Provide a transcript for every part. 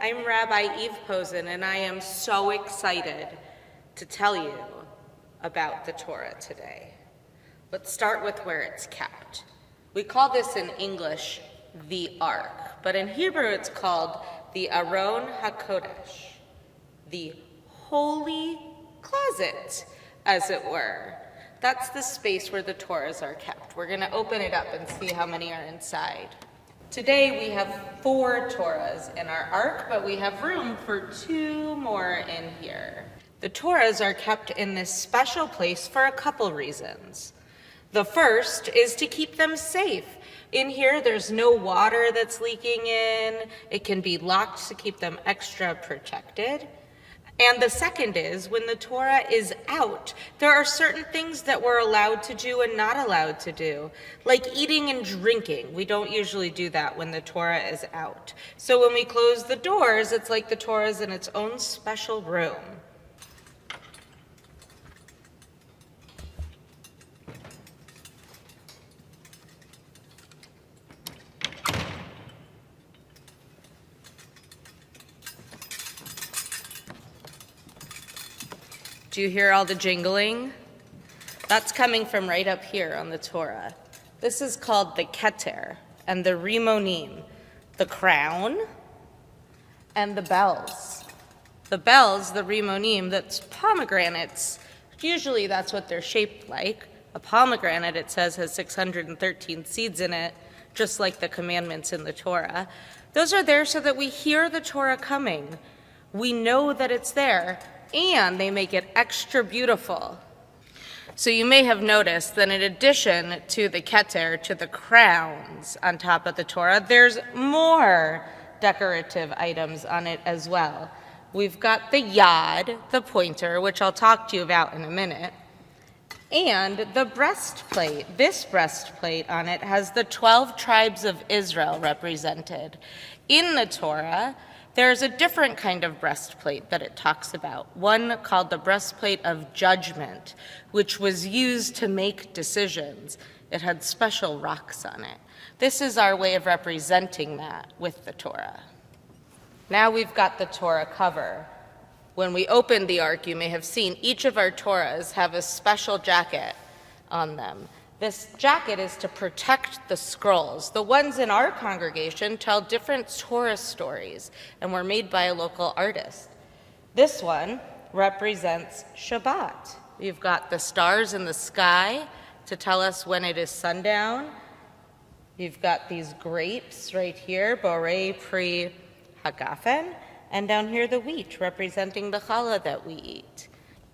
I'm Rabbi Eve Posen, and I am so excited to tell you about the Torah today. Let's start with where it's kept. We call this in English the Ark, but in Hebrew it's called the Aron hakodesh, the holy closet, as it were. That's the space where the Torahs are kept. We're going to open it up and see how many are inside. Today we have 4 Torahs in our Ark, but we have room for 2 more in here. The Torahs are kept in this special place for a couple reasons. The first is to keep them safe. In here, there's no water that's leaking in. It can be locked to keep them extra protected. And the second is, when the Torah is out, there are certain things that we're allowed to do and not allowed to do, like eating and drinking. We don't usually do that when the Torah is out. So when we close the doors, it's like the Torah is in its own special room. Do you hear all the jingling? That's coming from right up here on the Torah. This is called the Keter and the Rimonim, the crown and the bells. The bells, the Rimonim, that's pomegranates. Usually that's what they're shaped like. A pomegranate, it says, has 613 seeds in it, just like the commandments in the Torah. Those are there so that we hear the Torah coming. We know that it's there. And they make it extra beautiful. So you may have noticed that in addition to the Keter, to the crowns on top of the Torah, there's more decorative items on it as well. We've got the yad, the pointer, which I'll talk to you about in a minute, and the breastplate. This breastplate on it has the 12 tribes of Israel represented. In the Torah, there's a different kind of breastplate that it talks about, one called the breastplate of judgment, which was used to make decisions. It had special rocks on it. This is our way of representing that with the Torah. Now we've got the Torah cover. When we opened the Ark, you may have seen each of our Torahs have a special jacket on them. This jacket is to protect the scrolls. The ones in our congregation tell different Torah stories and were made by a local artist. This one represents Shabbat. You've got the stars in the sky to tell us when it is sundown. You've got these grapes right here, borei pri hagafen, and down here the wheat representing the challah that we eat.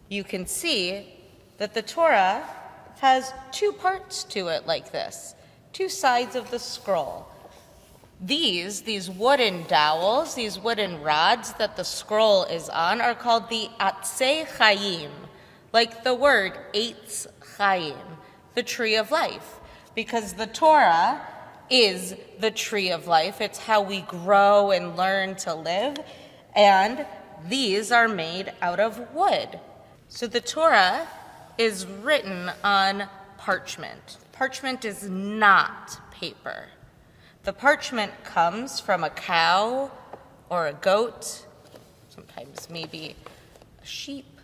You can see that the Torah has 2 parts to it like this, 2 sides of the scroll. These wooden dowels, these wooden rods that the scroll is on are called the Atzei chaim, like the word Eitz chaim, the tree of life, because the Torah is the tree of life. It's how we grow and learn to live, and these are made out of wood. So the Torah is written on parchment. Parchment is not paper. The parchment comes from a cow or a goat, sometimes maybe a sheep.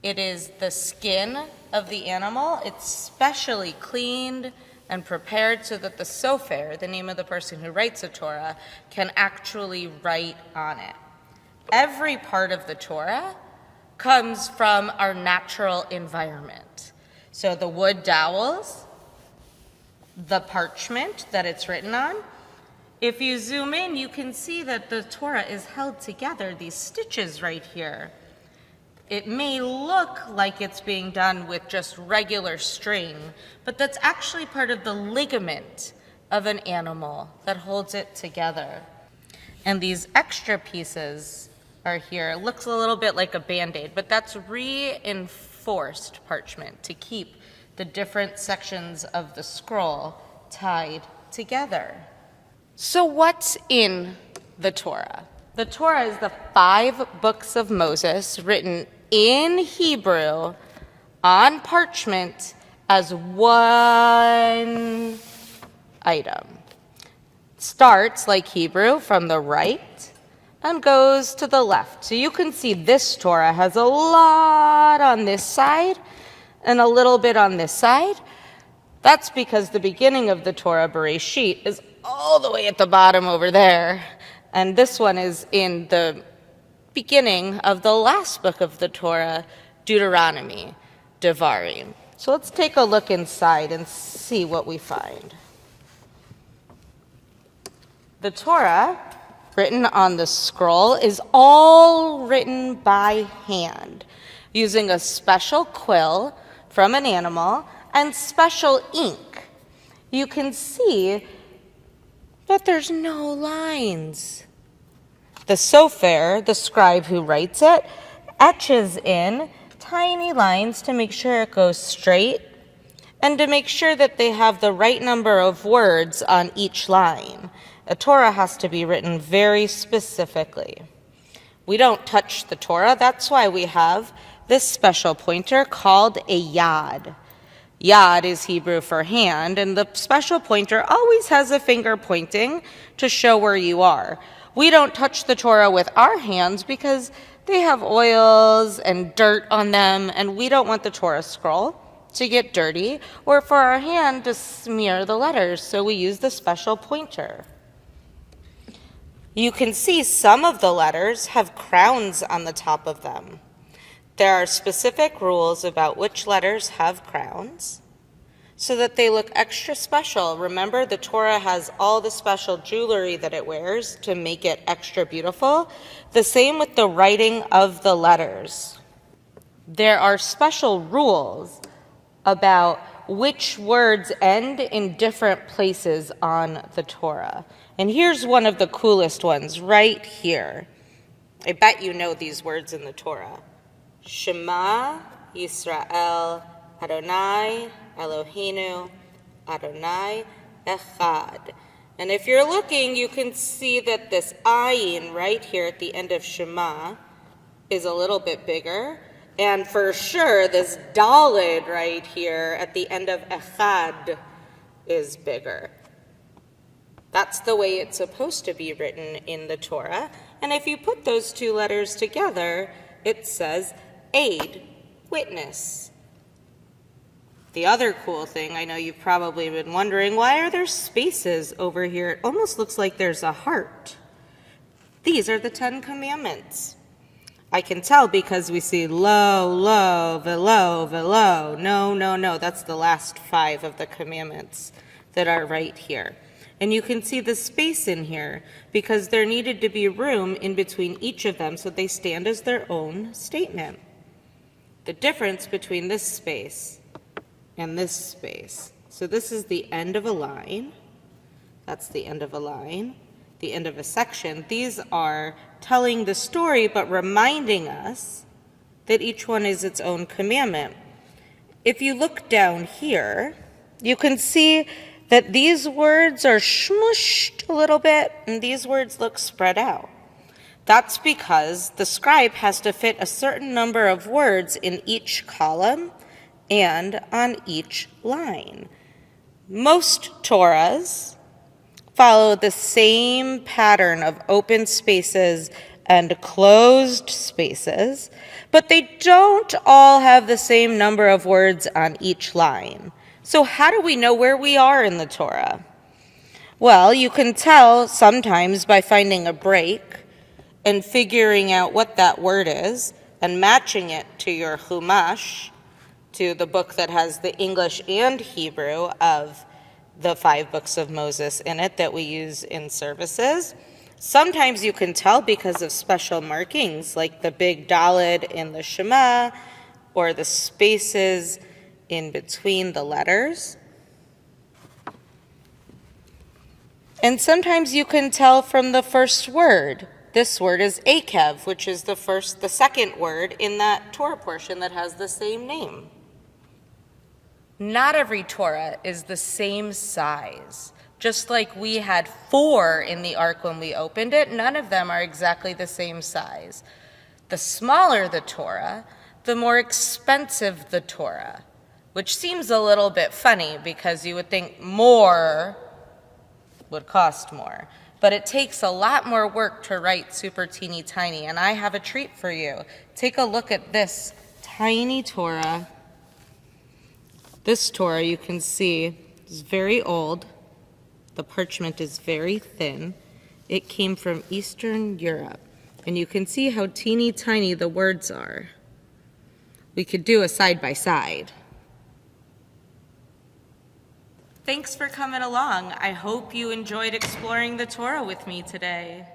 It is the skin of the animal. It's specially cleaned and prepared so that the Sofer, the name of the person who writes the Torah, can actually write on it. Every part of the Torah comes from our natural environment. So the wood dowels, the parchment that it's written on. If you zoom in, you can see that the Torah is held together, these stitches right here. It may look like it's being done with just regular string, but that's actually part of the ligament of an animal that holds it together. And these extra pieces are here. It looks a little bit like a Band-Aid, but that's reinforced parchment to keep the different sections of the scroll tied together. So what's in the Torah? The Torah is the 5 books of Moses written in Hebrew on parchment as one item. It starts like Hebrew from the right, and goes to the left. So you can see this Torah has a lot on this side and a little bit on this side. That's because the beginning of the Torah, Bereshit, is all the way at the bottom over there. And this one is in the beginning of the last book of the Torah, Deuteronomy, Devarim. So let's take a look inside and see what we find. The Torah, written on the scroll, is all written by hand, using a special quill from an animal and special ink. You can see that there's no lines. The Sofer, the scribe who writes it, etches in tiny lines to make sure it goes straight and to make sure that they have the right number of words on each line. A Torah has to be written very specifically. We don't touch the Torah. That's why we have this special pointer called a yad. Yad is Hebrew for hand, and the special pointer always has a finger pointing to show where you are. We don't touch the Torah with our hands because they have oils and dirt on them, and we don't want the Torah scroll to get dirty or for our hand to smear the letters, so we use the special pointer. You can see some of the letters have crowns on the top of them. There are specific rules about which letters have crowns so that they look extra special. Remember, the Torah has all the special jewelry that it wears to make it extra beautiful. The same with the writing of the letters. There are special rules about which words end in different places on the Torah. And here's one of the coolest ones right here. I bet you know these words in the Torah. Shema Yisrael Adonai Eloheinu Adonai Echad. And if you're looking, you can see that this ayin right here at the end of Shema is a little bit bigger. And for sure, this daled right here at the end of Echad is bigger. That's the way it's supposed to be written in the Torah. And if you put those two letters together, it says aid, witness. The other cool thing, I know you've probably been wondering, why are there spaces over here? It almost looks like there's a heart. These are the 10 Commandments. I can tell because we see lo, lo, velo, velo. No, no, no. That's the last 5 of the commandments that are right here. And you can see the space in here because there needed to be room in between each of them so they stand as their own statement. The difference between this space and this space. So this is the end of a line. That's the end of a line. The end of a section. These are telling the story but reminding us that each one is its own commandment. If you look down here, you can see that these words are smushed a little bit and these words look spread out. That's because the scribe has to fit a certain number of words in each column and on each line. Most Torahs follow the same pattern of open spaces and closed spaces, but they don't all have the same number of words on each line. So how do we know where we are in the Torah? Well, you can tell sometimes by finding a break and figuring out what that word is and matching it to your Chumash, to the book that has the English and Hebrew of the 5 books of Moses in it that we use in services. Sometimes you can tell because of special markings like the big dowel in the Shema or the spaces in between the letters. And sometimes you can tell from the first word. This word is akev, which is the second word in that Torah portion that has the same name. Not every Torah is the same size. Just like we had 4 in the ark when we opened it, none of them are exactly the same size. The smaller the Torah, the more expensive the Torah, which seems a little bit funny because you would think more would cost more. but it takes a lot more work to write super teeny tiny, and I have a treat for you. Take a look at this tiny Torah. This Torah, you can see, is very old. The parchment is very thin. It came from Eastern Europe, and you can see how teeny tiny the words are. We could do a side by side. Thanks for coming along. I hope you enjoyed exploring the Torah with me today.